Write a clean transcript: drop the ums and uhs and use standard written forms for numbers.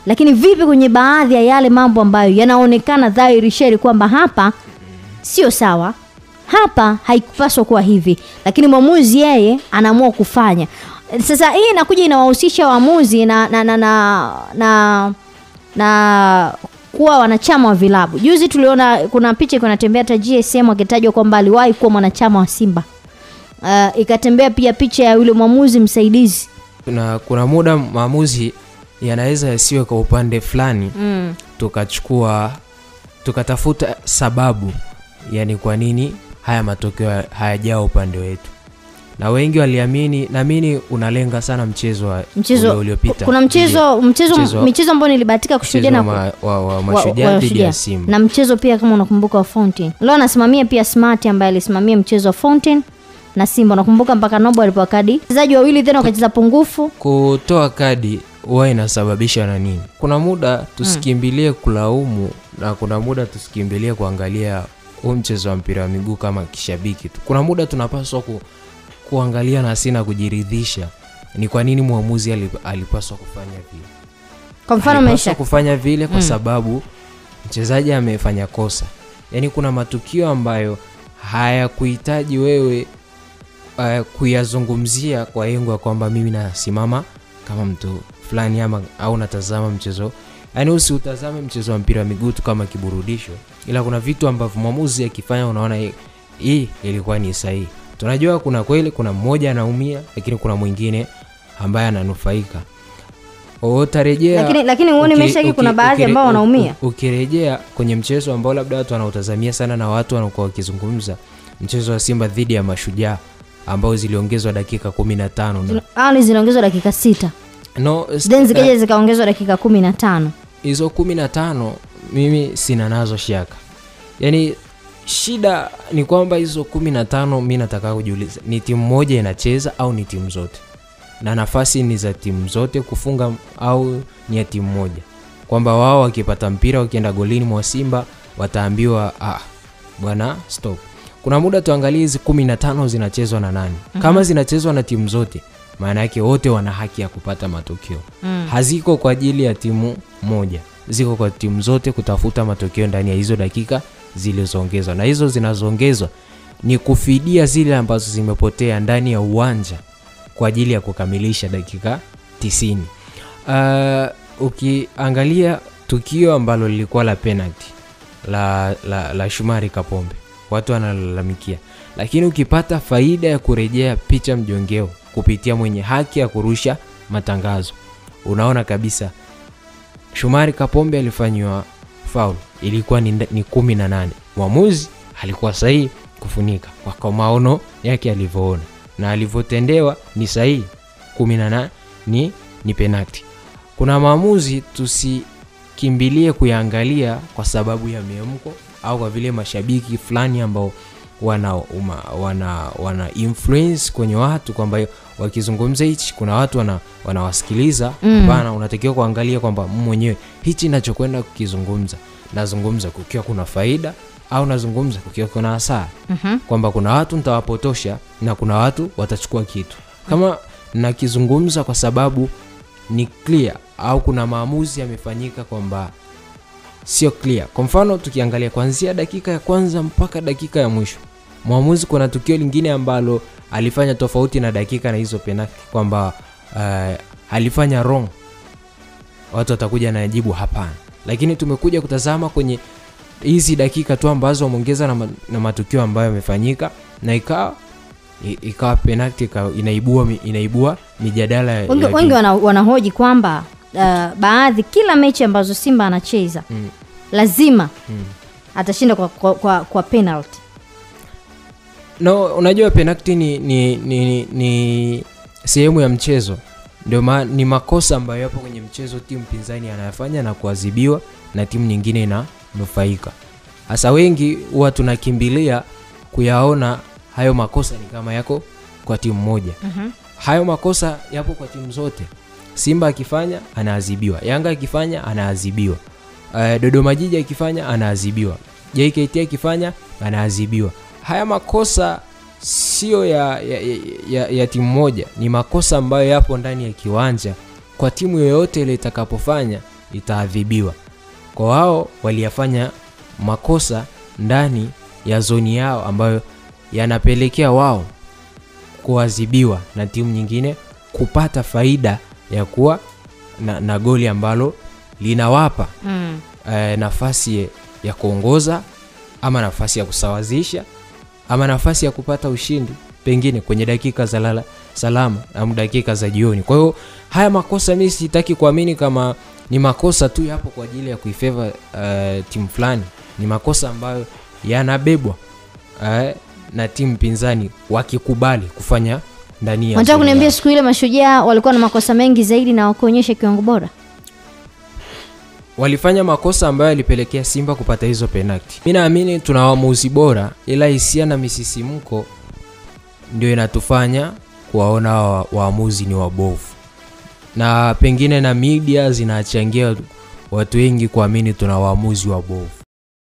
Lakini vipi kwenye baadhi ya yale mambo ambayo yanaonekana dhahiri sheri kwamba hapa sio sawa, hapa haikupaswa kuwa hivi, lakini mwamuzi yeye anaamua kufanya. Sasa hii inakuja inawahusisha waamuzi na kuwa wanachama wa vilabu. Juzi tuliona kuna picha kunatembea hata GSM akitajwa kwamba aliwahi kuwa mwanachama wa Simba. Ikatembea pia picha ya yule mwamuzi msaidizi. Kuna muda maamuzi yanaweza yasiwe kwa upande fulani, tukatafuta sababu, yani kwa nini haya matokeo hayajao upande wetu. Na wengi waliamini, naamini unalenga sana mchezo uliopita. Kuna michezo ambayo nilibahatika kushuhudia na wa Mashujaa dhidi ya Simba. Na mchezo pia kama unakumbuka wa Fountain. Leo anasimamia pia Smart ambaye alisimamia mchezo wa Fountain na Simba. Nakumbuka mpaka Nobo alipewa kadi. Wachezaji wawili tena wakacheza pungufu. Kutoa kadi huwa inasababisha na nini? Kuna muda tusikimbilie kulaumu na kuna muda tusikimbilie kuangalia mchezo wa mpira wa miguu kama kishabiki tu. Kuna muda tunapaswa kuangalia na sina kujiridhisha ni kwa nini muamuzi alipaswa kufanya vile. Kwa mfano alipaswa kufanya vile kwa sababu mchezaji amefanya kosa. Yaani kuna matukio ambayo hayakuhitaji wewe kuyazungumzia kwa lengo ya kwamba mimi nasimama kama mtu fulani au natazama mchezo. Yaani usiutazame mchezo wa mpira wa miguu tu kama kiburudisho, ila kuna vitu ambavyo muamuzi akifanya unaona hii ilikuwa ni sahihi. Tunajua kuna kweli kuna mmoja anaumia, lakini kuna mwingine ambaye ananufaika. Utarejea lakini uone Meshaki kuna baadhi ambao wanaumia. Ukirejea kwenye mchezo ambao labda watu wanautazamia sana na watu wanakuwa wakizungumza, mchezo wa Simba dhidi ya Mashujaa ambao ziliongezwa dakika 15 na ziliongezwa dakika 6. Then zikaja zikaongezwa dakika 15. Hizo 15 mimi sina nazo shaka. Yaani shida ni kwamba hizo 15 mimi nataka kujiuliza ni timu moja inacheza au ni timu zote, na nafasi ni za timu zote kufunga au ni ya timu moja, kwamba wao wakipata mpira wakienda golini mwa Simba wataambiwa bwana stop. Kuna muda tuangalie hizi 15 zinachezwa na nani. Kama zinachezwa na timu zote, maana yake wote wana haki ya kupata matokeo. Haziko kwa ajili ya timu moja, ziko kwa timu zote kutafuta matokeo ndani ya hizo dakika zilizoongezwa, na hizo zinazoongezwa ni kufidia zile ambazo zimepotea ndani ya uwanja kwa ajili ya kukamilisha dakika 90. Ukiangalia tukio ambalo lilikuwa la penalty la Shomari Kapombe, watu wanalalamikia, lakini ukipata faida ya kurejea picha mjongeo kupitia mwenye haki ya kurusha matangazo, unaona kabisa Shomari Kapombe alifanywa foul, ilikuwa ni 18. Mwamuzi alikuwa sahihi kufunika kwa maono yake alivyoona, na alivyotendewa ni sahihi. 18 ni penalty. Kuna maamuzi tusikimbilie kuyaangalia kwa sababu ya miemko au kwa vile mashabiki fulani ambao wana influence kwenye watu kwamba wakizungumza hichi kuna watu wanawasikiliza. Hapana, unatakiwa kuangalia kwamba mwenyewe hichi ninachokwenda kukizungumza, nazungumza kukiwa kuna faida au nazungumza kukiwa kuna hasara. Kwamba kuna watu nitawapotosha na kuna watu watachukua kitu. Kama nakizungumza kwa sababu ni clear au kuna maamuzi yamefanyika kwamba sio clear. Kwa mfano tukiangalia kuanzia dakika ya kwanza mpaka dakika ya mwisho, mwamuzi kuna tukio lingine ambalo alifanya tofauti na dakika na hizo penalty, kwamba alifanya wrong, watu watakuja na jibu hapana. Lakini tumekuja kutazama kwenye hizi dakika tu ambazo wameongeza na matukio ambayo yamefanyika, na ikawa penalty inaibua mijadala. Wengi wanahoji kwamba baadhi kila mechi ambazo Simba anacheza lazima atashinda kwa penalty. No, unajua penalty ni sehemu ya mchezo. Ndio ni makosa ambayo yapo kwenye mchezo timu pinzani anayafanya na kuadhibiwa na timu nyingine inanufaika. Hasa wengi huwa tunakimbilia kuyaona hayo makosa ni kama yako kwa timu moja. Hayo makosa yapo kwa timu zote. Simba akifanya anaadhibiwa, Yanga akifanya anaadhibiwa, Dodoma Jiji akifanya anaadhibiwa, JKT akifanya anaadhibiwa. Haya makosa sio ya timu moja, ni makosa ambayo yapo ndani ya kiwanja. Kwa timu yoyote ile itakapofanya itaadhibiwa. Kwa wao waliyafanya makosa ndani ya zoni yao ambayo yanapelekea wao kuadhibiwa na timu nyingine kupata faida ya kuwa na goli ambalo linawapa nafasi ya kuongoza ama nafasi ya kusawazisha ama nafasi ya kupata ushindi pengine kwenye dakika za lala salama au dakika za jioni. Kwa hiyo haya makosa mimi sitaki kuamini kama ni makosa tu yapo kwa ajili ya kuifavor timu fulani. Ni makosa ambayo yanabebwa na timu pinzani wakikubali kufanya ndani ya. Unataka kuniambia siku ile Mashujaa walikuwa na makosa mengi zaidi na wakuonyesha kiwango bora? Walifanya makosa ambayo yalipelekea Simba kupata hizo penalty. Mimi naamini tuna waamuzi bora, ila hisia na misisimko ndio inatufanya kuwaona waamuzi ni wabovu. Na pengine na media zinachangia watu wengi kuamini tuna waamuzi wabovu.